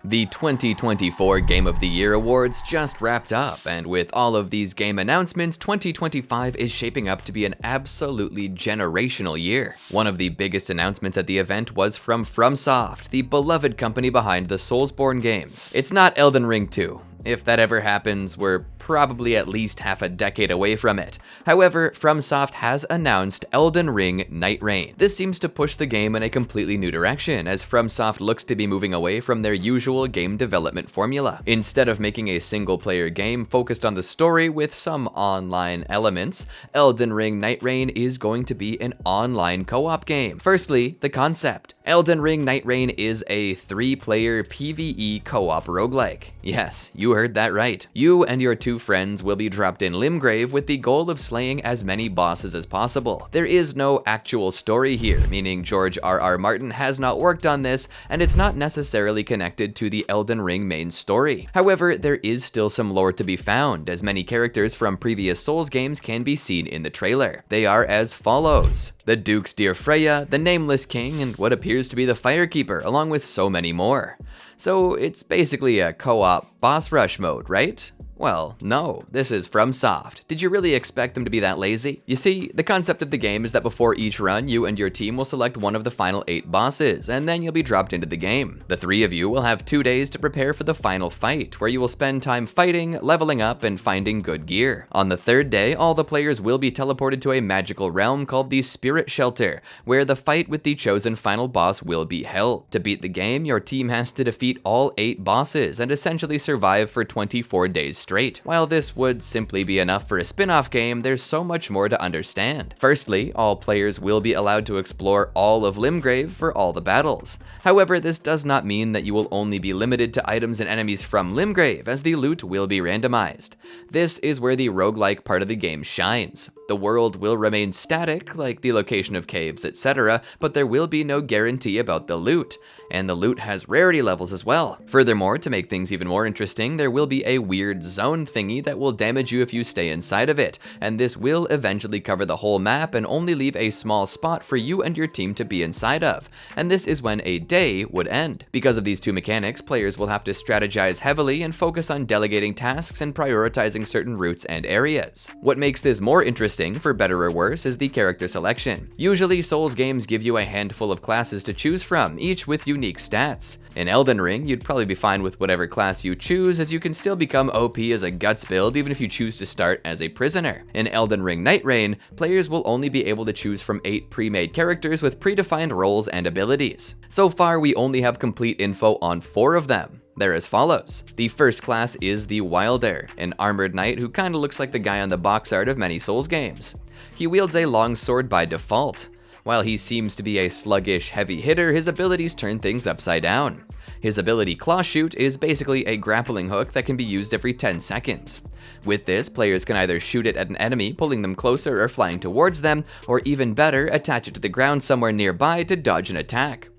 The 2024 Game of the Year Awards just wrapped up, and with all of these game announcements, 2025 is shaping up to be an absolutely generational year. One of the biggest announcements at the event was from FromSoft, the beloved company behind the Soulsborne games. It's not Elden Ring 2. If that ever happens, we're probably at least half a decade away from it. However, FromSoft has announced Elden Ring Nightreign. This seems to push the game in a completely new direction, as FromSoft looks to be moving away from their usual game development formula. Instead of making a single-player game focused on the story with some online elements, Elden Ring Nightreign is going to be an online co-op game. Firstly, the concept. Elden Ring Nightreign is a 3-player PvE co-op roguelike. Yes, you heard that right. You and your two friends will be dropped in Limgrave with the goal of slaying as many bosses as possible. There is no actual story here, meaning George R.R. Martin has not worked on this, and it's not necessarily connected to the Elden Ring main story. However, there is still some lore to be found, as many characters from previous Souls games can be seen in the trailer. They are as follows: the Duke's dear Freya, the Nameless King, and what appears to be the Firekeeper, along with so many more. So it's basically a co-op boss rush mode, right? Well, no, this is FromSoft. Did you really expect them to be that lazy? You see, the concept of the game is that before each run, you and your team will select one of the final 8 bosses, and then you'll be dropped into the game. The 3 of you will have 2 days to prepare for the final fight, where you will spend time fighting, leveling up, and finding good gear. On the 3rd day, all the players will be teleported to a magical realm called the Spirit Shelter, where the fight with the chosen final boss will be held. To beat the game, your team has to defeat all 8 bosses and essentially survive for 24 days straight. While this would simply be enough for a spin-off game, there's so much more to understand. Firstly, all players will be allowed to explore all of Limgrave for all the battles. However, this does not mean that you will only be limited to items and enemies from Limgrave, as the loot will be randomized. This is where the roguelike part of the game shines. The world will remain static, like the location of caves, etc., but there will be no guarantee about the loot, and the loot has rarity levels as well. Furthermore, to make things even more interesting, there will be a weird zone thingy that will damage you if you stay inside of it, and this will eventually cover the whole map and only leave a small spot for you and your team to be inside of, and this is when a day would end. Because of these two mechanics, players will have to strategize heavily and focus on delegating tasks and prioritizing certain routes and areas. What makes this more interesting, for better or worse, is the character selection. Usually, Souls games give you a handful of classes to choose from, each with unique stats. In Elden Ring, you'd probably be fine with whatever class you choose, as you can still become OP as a guts build even if you choose to start as a prisoner. In Elden Ring Nightreign, players will only be able to choose from 8 pre-made characters with predefined roles and abilities. So far, we only have complete info on 4 of them. They're as follows. The first class is the Wilder, an armored knight who kinda looks like the guy on the box art of many Souls games. He wields a long sword by default. While he seems to be a sluggish heavy hitter, his abilities turn things upside down. His ability Claw Shoot is basically a grappling hook that can be used every 10 seconds. With this, players can either shoot it at an enemy, pulling them closer or flying towards them, or even better, attach it to the ground somewhere nearby to dodge an attack.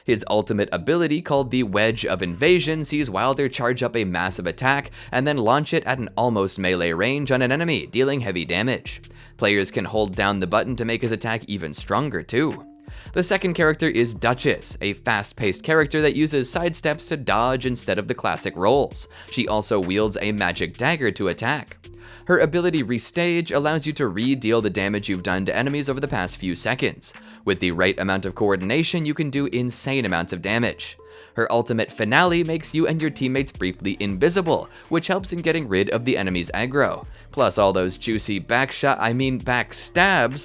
His ultimate ability, called the Wedge of Invasion, sees Wilder charge up a massive attack and then launch it at an almost melee range on an enemy, dealing heavy damage. Players can hold down the button to make his attack even stronger too. The second character is Duchess, a fast-paced character that uses sidesteps to dodge instead of the classic rolls. She also wields a magic dagger to attack. Her ability Restage allows you to re-deal the damage you've done to enemies over the past few seconds. With the right amount of coordination, you can do insane amounts of damage. Her ultimate Finale makes you and your teammates briefly invisible, which helps in getting rid of the enemy's aggro. Plus, all those juicy backstabs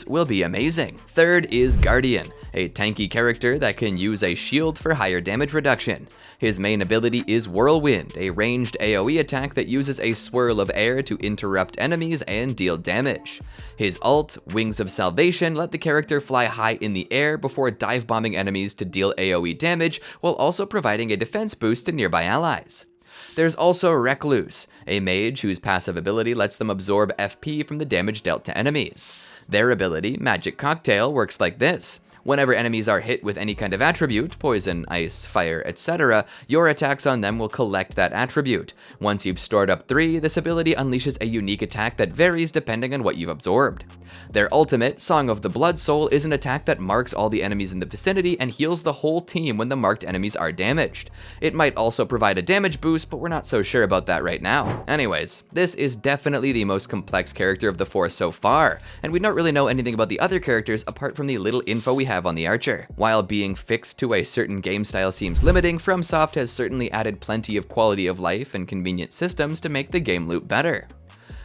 will be amazing. Third is Guardian, a tanky character that can use a shield for higher damage reduction. His main ability is Whirlwind, a ranged AoE attack that uses a swirl of air to interrupt enemies and deal damage. His ult, Wings of Salvation, let the character fly high in the air before dive bombing enemies to deal AoE damage, while also providing a defense boost to nearby allies. There's also Recluse, a mage whose passive ability lets them absorb FP from the damage dealt to enemies. Their ability, Magic Cocktail, works like this. Whenever enemies are hit with any kind of attribute, poison, ice, fire, etc., your attacks on them will collect that attribute. Once you've stored up 3, this ability unleashes a unique attack that varies depending on what you've absorbed. Their ultimate, Song of the Blood Soul, is an attack that marks all the enemies in the vicinity and heals the whole team when the marked enemies are damaged. It might also provide a damage boost, but we're not so sure about that right now. Anyways, this is definitely the most complex character of the 4 so far, and we don't really know anything about the other characters apart from the little info we have on the archer. While being fixed to a certain game style seems limiting, FromSoft has certainly added plenty of quality of life and convenient systems to make the game loop better.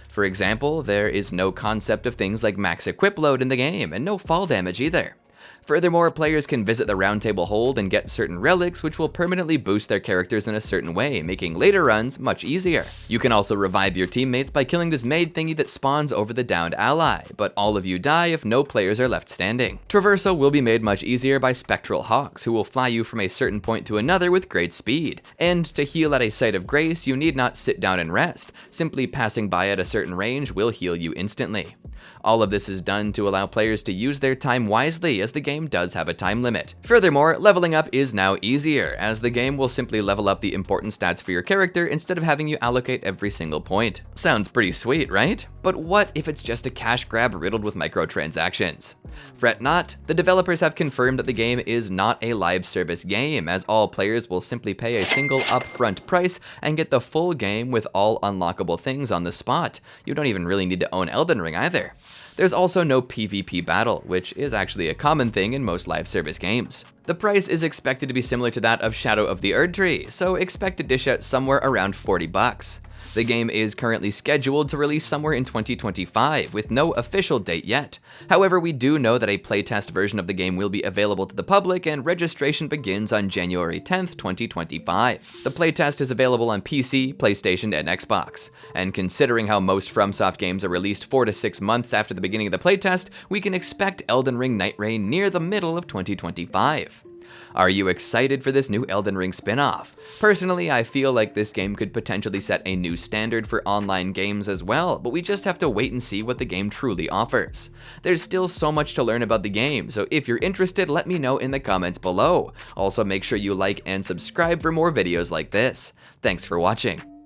For example, there is no concept of things like max equip load in the game, and no fall damage either. Furthermore, players can visit the Roundtable Hold and get certain relics which will permanently boost their characters in a certain way, making later runs much easier. You can also revive your teammates by killing this maid thingy that spawns over the downed ally, but all of you die if no players are left standing. Traversal will be made much easier by spectral hawks, who will fly you from a certain point to another with great speed. And to heal at a site of grace, you need not sit down and rest. Simply passing by at a certain range will heal you instantly. All of this is done to allow players to use their time wisely, as the game does have a time limit. Furthermore, leveling up is now easier, as the game will simply level up the important stats for your character instead of having you allocate every single point. Sounds pretty sweet, right? But what if it's just a cash grab riddled with microtransactions? Fret not, the developers have confirmed that the game is not a live service game, as all players will simply pay a single upfront price and get the full game with all unlockable things on the spot. You don't even really need to own Elden Ring either. There's also no PvP battle, which is actually a common thing in most live service games. The price is expected to be similar to that of Shadow of the Erdtree, so expect to dish out somewhere around $40. The game is currently scheduled to release somewhere in 2025, with no official date yet. However, we do know that a playtest version of the game will be available to the public, and registration begins on January 10th, 2025. The playtest is available on PC, PlayStation, and Xbox. And considering how most FromSoft games are released 4 to 6 months after the beginning of the playtest, we can expect Elden Ring Nightreign near the middle of 2025. Are you excited for this new Elden Ring spin-off? Personally, I feel like this game could potentially set a new standard for online games as well, but we just have to wait and see what the game truly offers. There's still so much to learn about the game, so if you're interested, let me know in the comments below. Also, make sure you like and subscribe for more videos like this. Thanks for watching.